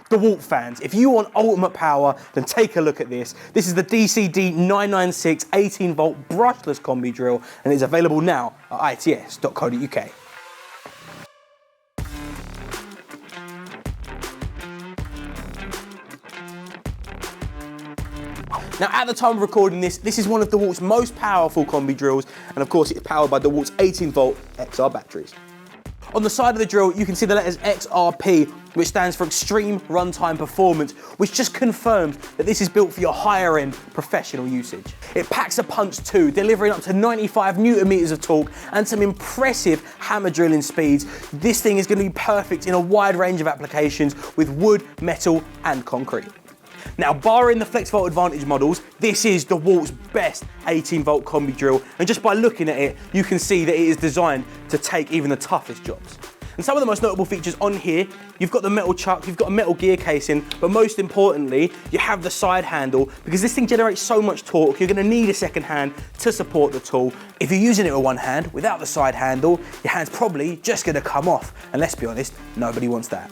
Dewalt fans, if you want ultimate power, then take a look at this. This is the DCD996 18 volt brushless combi drill, and it's available now at its.co.uk. Now, at the time of recording this, this is one of Dewalt's most powerful combi drills, and of course it's powered by Dewalt's 18 volt XR batteries. On the side of the drill, you can see the letters XRP, which stands for Extreme Runtime Performance, which just confirms that this is built for your higher end professional usage. It packs a punch too, delivering up to 95 Newton meters of torque and some impressive hammer drilling speeds. This thing is going to be perfect in a wide range of applications with wood, metal and concrete. Now, barring the Flex Volt Advantage models, this is Dewalt's best 18 volt combi drill, and just by looking at it, you can see that it is designed to take even the toughest jobs. And some of the most notable features on here, you've got the metal chuck, you've got a metal gear casing, but most importantly, you have the side handle, because this thing generates so much torque, you're gonna need a second hand to support the tool. If you're using it with one hand, without the side handle, your hand's probably just gonna come off. And let's be honest, nobody wants that.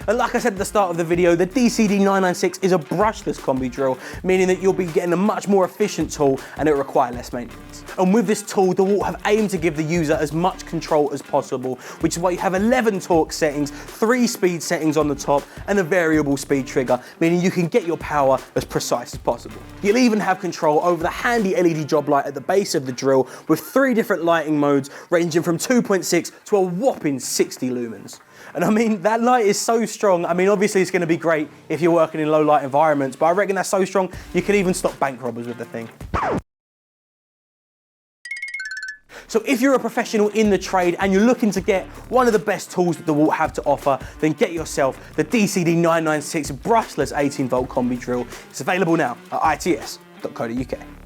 And like I said at the start of the video, the DCD996 is a brushless combi drill, meaning that you'll be getting a much more efficient tool and it'll require less maintenance. And with this tool, Dewalt have aimed to give the user as much control as possible, which is why you have 11 torque settings, 3 speed settings on the top, and a variable speed trigger, meaning you can get your power as precise as possible. You'll even have control over the handy LED job light at the base of the drill with 3 different lighting modes, ranging from 2.6 to a whopping 60 lumens. And I mean, that light is so strong. I mean, obviously it's going to be great if you're working in low light environments, but I reckon that's so strong, you could even stop bank robbers with the thing. So if you're a professional in the trade and you're looking to get one of the best tools that Dewalt have to offer, then get yourself the DCD996 brushless 18 volt combi drill. It's available now at its.co.uk.